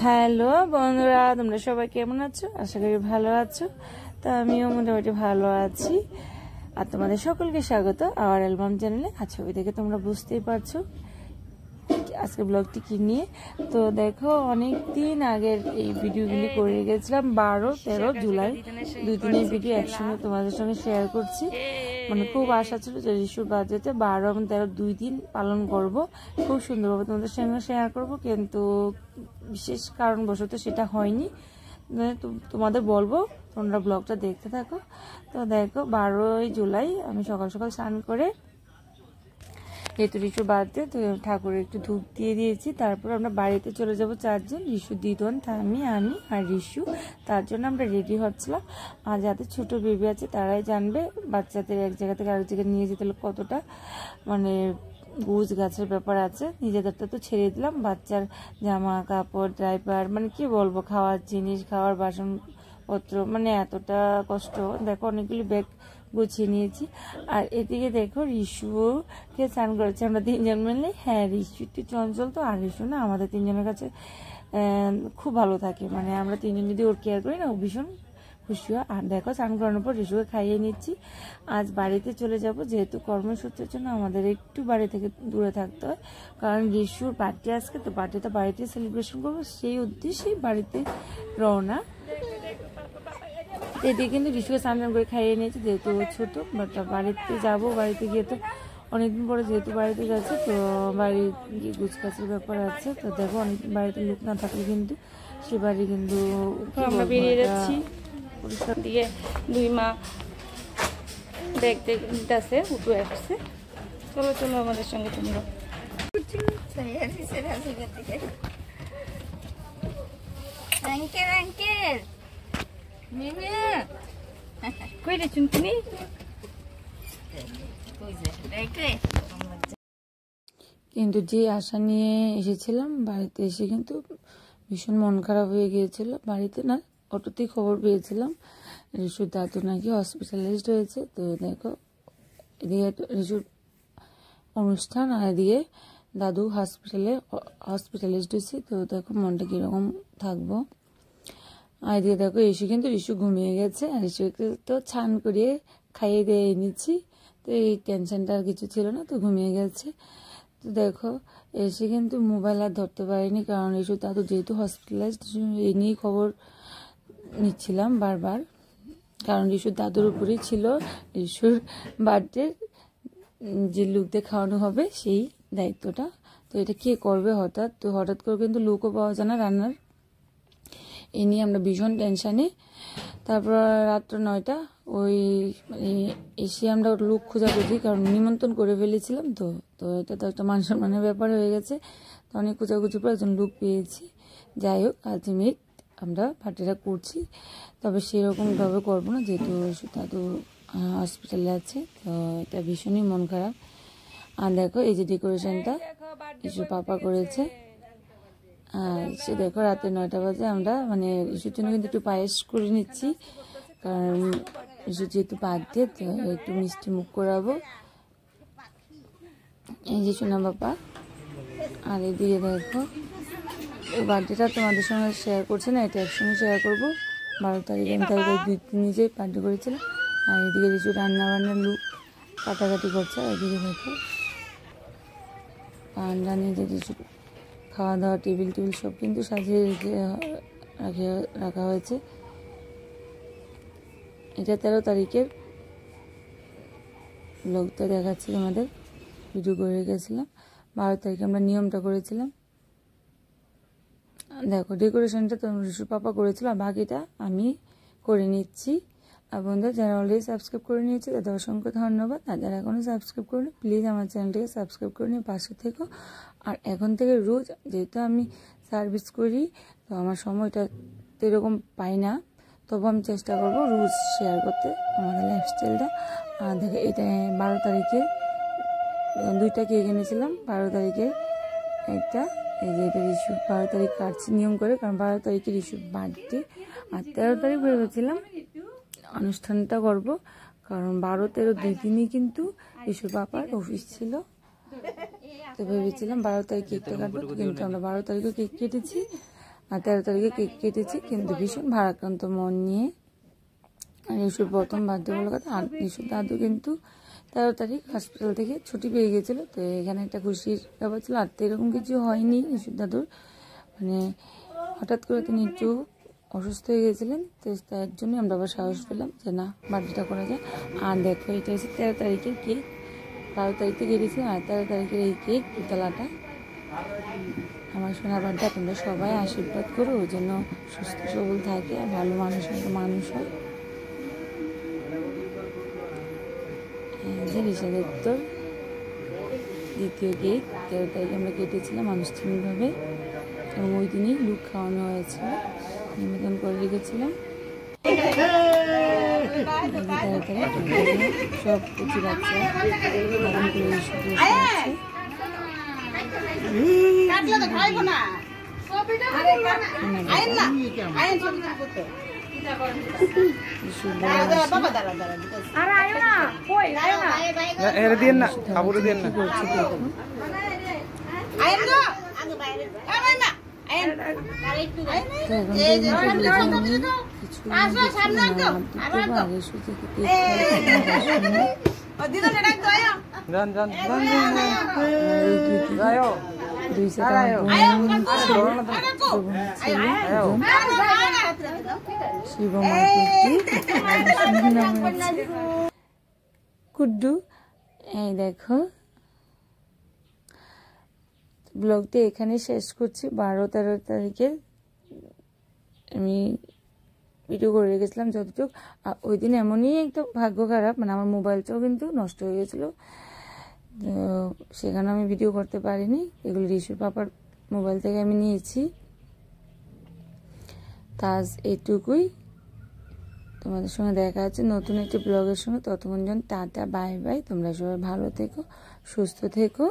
Hello বন্ধুরা, তোমরা সবাই কেমন আছো? আশা করি ভালো আছো। তো আমিও মোটামুটি ভালো আছি। আর তোমাদের সকলকে স্বাগত আমার অ্যালবাম চ্যানেলে। আর ছবি দেখে তোমরা বুঝতেই পারছো আজকে ব্লগটি কি নিয়ে। তো দেখো, অনেক দিন আগের এই ভিডিওগুলি করে গেছিলাম, 12-13 জুলাই 2 দিনের ভিডিও একসঙ্গে তোমাদের সঙ্গে শেয়ার করছি। মানে খুব আশা ছিল যে রিশুর বার্থডেতে 12 এবং 13 2 দিন পালন করব, খুব সুন্দরভাবে তোমাদের সঙ্গে শেয়ার করব, কিন্তু বিশেষ কারণবশত সেটা হয়নি। তোমাদের বলবো, তোমরা ব্লগটা দেখতে থাকো। তো দেখো, 12 জুলাই আমি সকাল সকাল স্নান করে, যেহেতু রিশুর বাড়িতে, তো ঠাকুরের একটু ধূপ দিয়ে দিয়েছি। তারপর আমরা বাড়িতে চলে যাব 4 জন, রিশু, দিদন, আমি আর রিশু। তার জন্য আমরা রেডি হচ্ছিলাম। আর যাদের ছোট বেবি আছে তারাই জানবে, বাচ্চাদের এক জায়গা থেকে আরেক জায়গায় নিয়ে যেতে হলে কতটা মানে গুজ গাছের ব্যাপার আছে। নিজেদেরটা তো ছেড়ে দিলাম, বাচ্চার জামা কাপড়, ডাইপার, মানে কি বলবো, খাওয়ার জিনিস, খাওয়ার বাসনপত্র, মানে এতটা কষ্ট। দেখো, অনেকগুলি ব্যাগ গুছিয়ে নিয়েছি। আর এদিকে দেখো, রিশুকে স্নান করেছে আমরা 3 জন মিলে। হ্যাঁ, রিশু একটু চঞ্চল তো, আর রিশু না আমাদের 3 জনের কাছে খুব ভালো থাকে। মানে আমরা 3 জন যদি ওর কেয়ার করি না, ও ভীষণ খুশি হয়। আর দেখো, স্নান করানোর পর রিশুকে খাইয়ে নিচ্ছি। আজ বাড়িতে চলে যাব, যেহেতু কর্মসূত্রের জন্য আমাদের একটু বাড়ি থেকে দূরে থাকতে হয়, কারণ রিশুর বার্থডে আজকে, তো বার্থডেটা বাড়িতে সেলিব্রেশন করবো, সেই উদ্দেশ্যেই বাড়িতে রওনা। এদিকে কিন্তু রিশুকে স্নান করে খাইয়ে নিয়েছি, যেহেতু ছোট। বাট বাড়িতে যাবো, বাড়িতে গিয়ে তো অনেকদিন পরে যেহেতু বাড়িতে যাচ্ছে, তো বাড়ি গিয়ে গুছগাছের ব্যাপার আছে। তো দেখো, অনেক বাড়িতে লোক না থাকলে কিন্তু সে বাড়ি কিন্তু আমরা বেরিয়ে যাচ্ছি। পরিষ্কার দিয়ে 2 মা ব্যাগ আছে, উঠে আসছে। চলো চলো আমাদের সঙ্গে তোমরা। কই রে চুনটুনি? কিন্তু যে আশা নিয়ে এসেছিলাম, বাড়িতে এসে কিন্তু ভীষণ মন খারাপ হয়ে গিয়েছিল। বাড়িতে না, অটোতেই খবর পেয়েছিলাম রিশুর দাদু নাকি হসপিটালাইজড হয়েছে। তো দেখো, এদিকে রিশুর অনুষ্ঠান, আর এদিকে দাদু হসপিটালাইজড হয়েছে। তো দেখো, মনটা কীরকম থাকবো। আর এদিকে দেখো, কিন্তু রিশু ঘুমিয়ে গেছে। আর রিশুকে তো ছান করিয়ে খাইয়ে দিয়ে নিচ্ছি, তো এই টেনশনটা আর কিছু ছিল না, তো ঘুমিয়ে গেছে। তো দেখো, এসে কিন্তু মোবাইল আর ধরতে পারিনি, কারণ রিশু দাদু যেহেতু হসপিটালাইজড, এই নিয়েই খবর নিচ্ছিলাম বারবার। কারণ রিশুর দাদুর উপরেই ছিল রিশুর বার্থডে যে লুকদের খাওয়ানো হবে, সেই দায়িত্বটা। তো এটা কে করবে? হঠাৎ করে কিন্তু লুকও পাওয়া যায় না রান্নার। এই নিয়ে আমরা ভীষণ টেনশানে। তারপর রাত্র 9টা ওই মানে এসে আমরা লুক খোঁজাখুঁজি, কারণ নিমন্ত্রণ করে ফেলেছিলাম। তো এটা তো একটা মান সম্মানের ব্যাপার হয়ে গেছে। তো অনেক খোঁজাখুঁজির পর একজন লুক পেয়েছি। যাই হোক, আলটিমেট আমরা পার্টিটা করছি, তবে সেরকমভাবে করবো না, যেহেতু দাদু হসপিটালে আছে। তো এটা ভীষণই মন খারাপ। আর দেখো, এই যে ডেকোরেশনটা ইস্যুর পাপা করেছে। আর সে দেখো, রাতে 9টা বাজে আমরা মানে ইস্যুর জন্য কিন্তু একটু পায়েস করে নিচ্ছি, কারণ ইস্যু যেহেতু বার্থডে, তো একটু মিষ্টি মুখ করাবো। এই যে সোনা বাবা। আর এদিকে দেখো, এই বার্থডেটা তোমাদের সঙ্গে শেয়ার করছে না, এটা একসঙ্গে শেয়ার করবো। 12 তারিখে আমি তারিখে 2 দিন নিজেই বার্থডে করেছিলাম। আর এদিকে কিছু রান্নাবান্নার লুক কাটাকাটি করছে। আর এদিকে দেখো, পান্ডা নিজে কিছু খাওয়া দাওয়া, টেবিল সব কিন্তু সাজিয়ে রাখা হয়েছে। এটা 13 তারিখের ব্লগটা দেখাচ্ছি তোমাদের, ভিডিও করে রেখেছিলাম। 12 তারিখে আমরা নিয়মটা করেছিলাম। দেখো, ডেকোরেশনটা তো রিশুর পাপা করেছিল, আর বাকিটা আমি করে নিচ্ছি। আর বন্ধুরা, যারা অলরেডি সাবস্ক্রাইব করে নিয়েছে তাদের অসংখ্য ধন্যবাদ। আর যারা এখনও সাবস্ক্রাইব করেনি, প্লিজ আমার চ্যানেলটাকে সাবস্ক্রাইব করে নিয়ে পাশে থেকো। আর এখন থেকে রোজ, যেহেতু আমি সার্ভিস করি, তো আমার সময়টা এরকম পাই না, তবু আমি চেষ্টা করবো রোজ শেয়ার করতে আমাদের লাইফস্টাইলটা। আর দেখো, এটা 12 তারিখে 2টা কেক এনেছিলাম। 12 তারিখে একটা, এই যে এটা রিশু 12 তারিখ কাটছি নিয়ম করে, কারণ 12 তারিখে রিশুর বার্থডে। আর 13 তারিখ ভেবেছিলাম অনুষ্ঠানটা করব, কারণ 12-13 2 দিনই কিন্তু রিশুর পাপার অফিস ছিল। তো ভেবেছিলাম 12 তারিখ কেকটা কাটবো, কিন্তু আমরা 12 তারিখে কেক কেটেছি। আর 13 তারিখে কেক কেটেছি, কিন্তু ভীষণ ভারাক্রান্ত মন নিয়ে। আর রিশুর প্রথম বার্থডে বলে কথা। আর রিশুর দাদু কিন্তু 13 তারিখ হসপিটাল থেকে ছুটি পেয়ে গেছিলো, তো এখানে একটা খুশির ব্যাপার ছিল। আর তো এরকম কিছু হয়নি রিশুর দাদুর, মানে হঠাৎ করে তিনি একটু অসুস্থ হয়ে গেছিলেন, তো তার জন্য আমরা আবার সাহস পেলাম যে না, বার্থডেটা করা যায়। আর দেখো, এটা হচ্ছে 13 তারিখের কেক। 12 তারিখে কেটেছিলাম, আর 13 তারিখের এই কেক দুতলাটা। আমার সোনার বার্থডে, তোমরা সবাই আশীর্বাদ করো ওই জন্য সুস্থ সবল থাকে আর ভালো মানুষ হয়। যে ঋষাদত্তর দ্বিতীয় কেক 13 তারিখে আমরা কেটেছিলাম আনুষ্ঠানিকভাবে, এবং ওই দিনই লুক খাওয়ানো হয়েছিল, নিবেদন করে রেখেছিলাম। সব কিছু বাচ্চা ধারণ করে কুড্ডু। এই দেখো, ব্লগটি এখানে শেষ করছি। 12-13 তারিখে আমি ভিডিও করে রেখেছিলাম যতটুকু। আর ওই দিন এমনই একটা ভাগ্য খারাপ, মানে আমার মোবাইলটাও কিন্তু নষ্ট হয়ে গেছিলো, তো সেখানে আমি ভিডিও করতে পারিনি। এগুলো রিশুর পাপার মোবাইল থেকে আমি নিয়েছি। তাজ এইটুকুই, তোমাদের সঙ্গে দেখা হচ্ছে নতুন একটি ব্লগের সঙ্গে। ততক্ষণ টাটা, বাই বাই। তোমরা সবাই ভালো থেকো, সুস্থ থেকো।